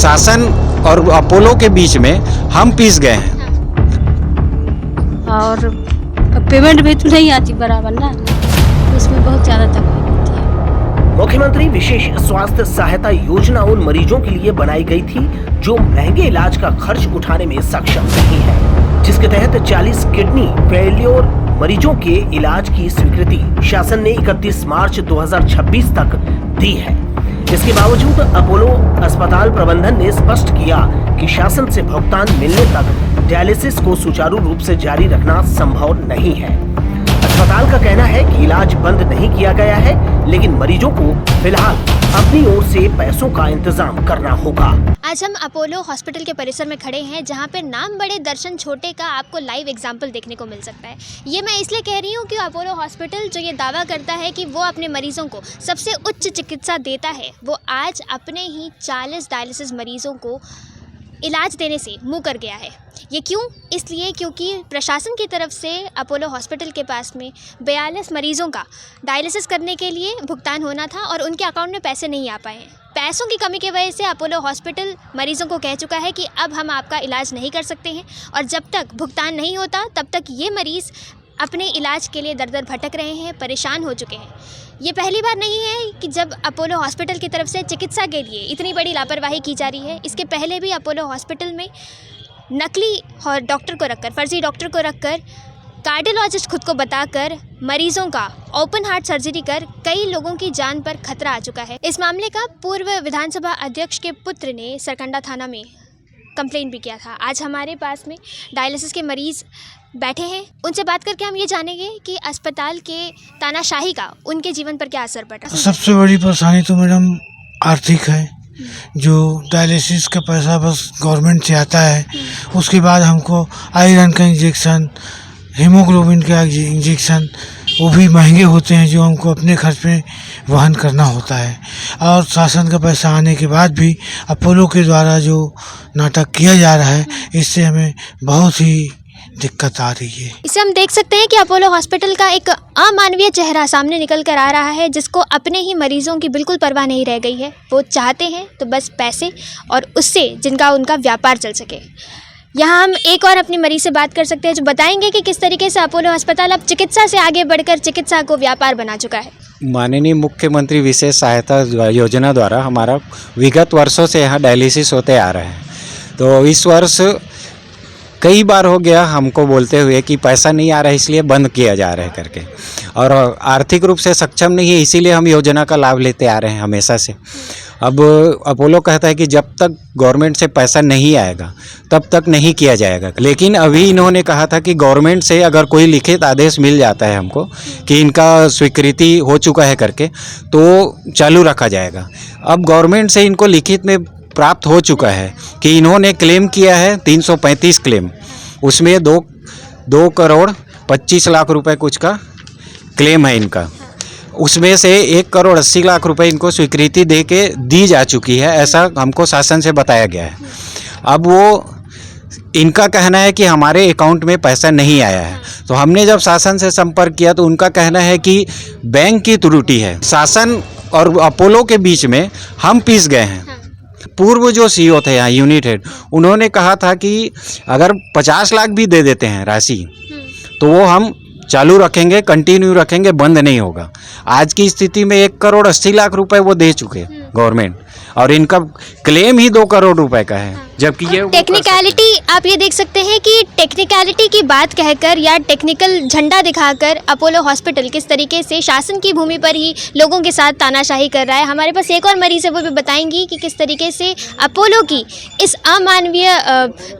शासन और अपोलो के बीच में हम पिस गए हैं। और पेमेंट भी तो नहीं आती बराबर ना, तो उसमें बहुत ज़्यादा तकलीफ होती है। मुख्यमंत्री विशेष स्वास्थ्य सहायता योजना उन मरीजों के लिए बनाई गई थी जो महंगे इलाज का खर्च उठाने में सक्षम नहीं है, जिसके तहत 40 किडनी फेल्योर मरीजों के इलाज की स्वीकृति शासन ने 31 मार्च 2026 तक दी है। इसके बावजूद अपोलो अस्पताल प्रबंधन ने स्पष्ट किया कि शासन से भुगतान मिलने तक डायलिसिस को सुचारू रूप से जारी रखना संभव नहीं है। अस्पताल का कहना है कि इलाज बंद नहीं किया गया है, लेकिन मरीजों को फिलहाल अपनी ओर से पैसों का इंतजाम करना होगा। आज हम अपोलो हॉस्पिटल के परिसर में खड़े हैं, जहां पे नाम बड़े दर्शन छोटे का आपको लाइव एग्जाम्पल देखने को मिल सकता है। ये मैं इसलिए कह रही हूँ कि अपोलो हॉस्पिटल जो ये दावा करता है कि वो अपने मरीजों को सबसे उच्च चिकित्सा देता है, वो आज अपने ही 40 डायलिसिस मरीजों को इलाज देने से मुँह कर गया है। ये क्यों? इसलिए क्योंकि प्रशासन की तरफ से अपोलो हॉस्पिटल के पास में 42 मरीज़ों का डायलिसिस करने के लिए भुगतान होना था और उनके अकाउंट में पैसे नहीं आ पाए हैं। पैसों की कमी की वजह से अपोलो हॉस्पिटल मरीज़ों को कह चुका है कि अब हम आपका इलाज नहीं कर सकते हैं, और जब तक भुगतान नहीं होता तब तक ये मरीज़ अपने इलाज के लिए दर दर भटक रहे हैं, परेशान हो चुके हैं। ये पहली बार नहीं है कि जब अपोलो हॉस्पिटल की तरफ से चिकित्सा के लिए इतनी बड़ी लापरवाही की जा रही है। इसके पहले भी अपोलो हॉस्पिटल में नकली डॉक्टर को रखकर, फर्जी डॉक्टर को रखकर, कार्डियोलॉजिस्ट खुद को बताकर मरीजों का ओपन हार्ट सर्जरी कर कई लोगों की जान पर खतरा आ चुका है। इस मामले का पूर्व विधानसभा अध्यक्ष के पुत्र ने सरकंडा थाना में कंप्लेंट भी किया था। आज हमारे पास में डायलिसिस के मरीज़ बैठे हैं, उनसे बात करके हम ये जानेंगे कि अस्पताल के तानाशाही का उनके जीवन पर क्या असर पड़ा। सबसे बड़ी परेशानी तो मैडम आर्थिक है। जो डायलिसिस का पैसा बस गवर्नमेंट से आता है, उसके बाद हमको आयरन का इंजेक्शन, हीमोग्लोबिन का इंजेक्शन, वो भी महंगे होते हैं जो हमको अपने खर्च में वहन करना होता है। और शासन का पैसा आने के बाद भी अपोलो के द्वारा जो नाटक किया जा रहा है, इससे हमें बहुत ही दिक्कत आ रही है। इसे हम देख सकते हैं कि अपोलो हॉस्पिटल का एक अमानवीय चेहरा सामने निकल कर आ रहा है, जिसको अपने ही मरीजों की बिल्कुल परवाह नहीं रह गई है। वो चाहते हैं तो बस पैसे, और उससे जिनका उनका व्यापार चल सके। यहाँ हम एक और अपनी मरीज से बात कर सकते हैं जो बताएंगे कि किस तरीके से अपोलो अस्पताल अब चिकित्सा से आगे बढ़कर चिकित्सा को व्यापार बना चुका है। माननीय मुख्यमंत्री विशेष सहायता योजना द्वारा हमारा विगत वर्षों से यहाँ डायलिसिस होते आ रहे हैं। तो इस वर्ष कई बार हो गया हमको बोलते हुए कि पैसा नहीं आ रहा है, इसलिए बंद किया जा रहा है करके, और आर्थिक रूप से सक्षम नहीं है, इसीलिए हम योजना का लाभ लेते आ रहे हैं हमेशा से। अब अपोलो कहता है कि जब तक गवर्नमेंट से पैसा नहीं आएगा तब तक नहीं किया जाएगा, लेकिन अभी इन्होंने कहा था कि गवर्नमेंट से अगर कोई लिखित आदेश मिल जाता है हमको कि इनका स्वीकृति हो चुका है करके, तो चालू रखा जाएगा। अब गवर्नमेंट से इनको लिखित में प्राप्त हो चुका है कि इन्होंने क्लेम किया है 335 क्लेम, उसमें 2 करोड़ 25 लाख रुपए कुछ का क्लेम है इनका। उसमें से 1 करोड़ 80 लाख रुपए इनको स्वीकृति दे के दी जा चुकी है, ऐसा हमको शासन से बताया गया है। अब वो इनका कहना है कि हमारे अकाउंट में पैसा नहीं आया है। तो हमने जब शासन से संपर्क किया तो उनका कहना है कि बैंक की त्रुटि है। शासन और अपोलो के बीच में हम पिस गए हैं। पूर्व जो सीईओ थे यहाँ यूनिट हेड, उन्होंने कहा था कि अगर 50 लाख भी दे देते हैं राशि, तो वो हम चालू रखेंगे, कंटिन्यू रखेंगे, बंद नहीं होगा। आज की स्थिति में 1 करोड़ 80 लाख रुपए वो दे चुके गवर्नमेंट, और इनका क्लेम ही 2 करोड़ रुपए का है, जबकि ये टेक्निकलिटी आप ये देख सकते हैं कि टेक्निकलिटी की बात कहकर या टेक्निकल झंडा दिखाकर अपोलो हॉस्पिटल किस तरीके से शासन की भूमि पर ही लोगों के साथ तानाशाही कर रहा है। हमारे पास एक और मरीज है, वो भी बताएंगी कि किस तरीके से अपोलो की इस अमानवीय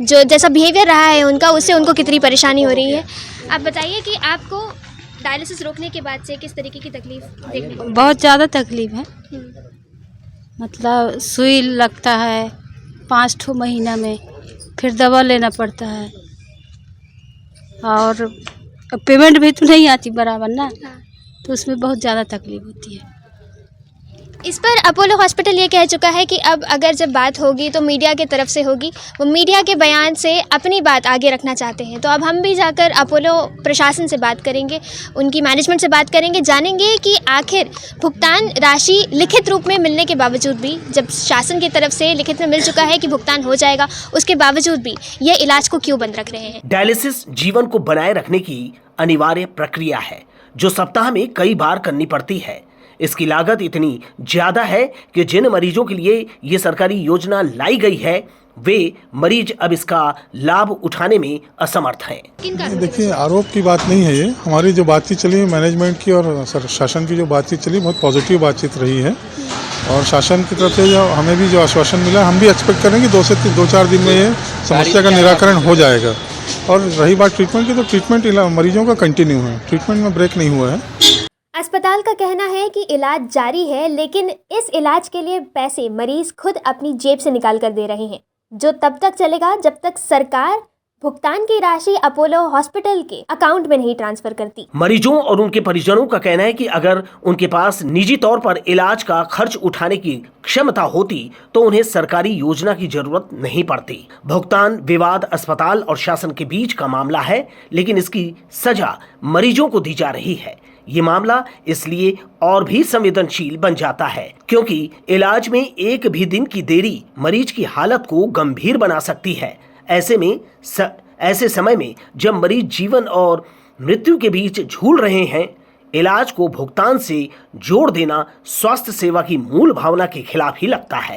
जो जैसा बिहेवियर रहा है उनका, उससे उनको कितनी परेशानी हो रही है। आप बताइए कि आपको डायलिसिस रोकने के बाद से किस तरीके की तकलीफ देखने को? बहुत ज़्यादा तकलीफ है। मतलब सुई लगता है 5 महीना में, फिर दवा लेना पड़ता है, और पेमेंट भी तो नहीं आती बराबर ना, तो उसमें बहुत ज़्यादा तकलीफ होती है। इस पर अपोलो हॉस्पिटल ये कह चुका है कि अब अगर जब बात होगी तो मीडिया की तरफ से होगी, वो मीडिया के बयान से अपनी बात आगे रखना चाहते हैं। तो अब हम भी जाकर अपोलो प्रशासन से बात करेंगे, उनकी मैनेजमेंट से बात करेंगे, जानेंगे कि आखिर भुगतान राशि लिखित रूप में मिलने के बावजूद भी, जब शासन की तरफ से लिखित में मिल चुका है कि भुगतान हो जाएगा, उसके बावजूद भी ये इलाज को क्यों बंद रख रहे हैं। डायलिसिस जीवन को बनाए रखने की अनिवार्य प्रक्रिया है जो सप्ताह में कई बार करनी पड़ती है। इसकी लागत इतनी ज्यादा है कि जिन मरीजों के लिए ये सरकारी योजना लाई गई है वे मरीज अब इसका लाभ उठाने में असमर्थ हैं। देखिए, आरोप की बात नहीं है ये। हमारी जो बातचीत चली मैनेजमेंट की और शासन की जो बातचीत चली, बहुत पॉजिटिव बातचीत रही है और शासन की तरफ से जो हमें भी जो आश्वासन मिला, हम भी एक्सपेक्ट करेंगे 2-4 दिन में ये समस्या का निराकरण हो जाएगा। और रही बात ट्रीटमेंट की, तो ट्रीटमेंट मरीजों का कंटिन्यू है, ट्रीटमेंट में ब्रेक नहीं हुआ है। अस्पताल का कहना है कि इलाज जारी है, लेकिन इस इलाज के लिए पैसे मरीज खुद अपनी जेब से निकाल कर दे रहे हैं, जो तब तक चलेगा जब तक सरकार भुगतान की राशि अपोलो हॉस्पिटल के अकाउंट में नहीं ट्रांसफर करती। मरीजों और उनके परिजनों का कहना है कि अगर उनके पास निजी तौर पर इलाज का खर्च उठाने की क्षमता होती तो उन्हें सरकारी योजना की जरूरत नहीं पड़ती। भुगतान विवाद अस्पताल और शासन के बीच का मामला है, लेकिन इसकी सजा मरीजों को दी जा रही है। ये मामला इसलिए और भी संवेदनशील बन जाता है क्योंकि इलाज में एक भी दिन की देरी मरीज की हालत को गंभीर बना सकती है। ऐसे समय में जब मरीज जीवन और मृत्यु के बीच झूल रहे हैं, इलाज को भुगतान से जोड़ देना स्वास्थ्य सेवा की मूल भावना के खिलाफ ही लगता है।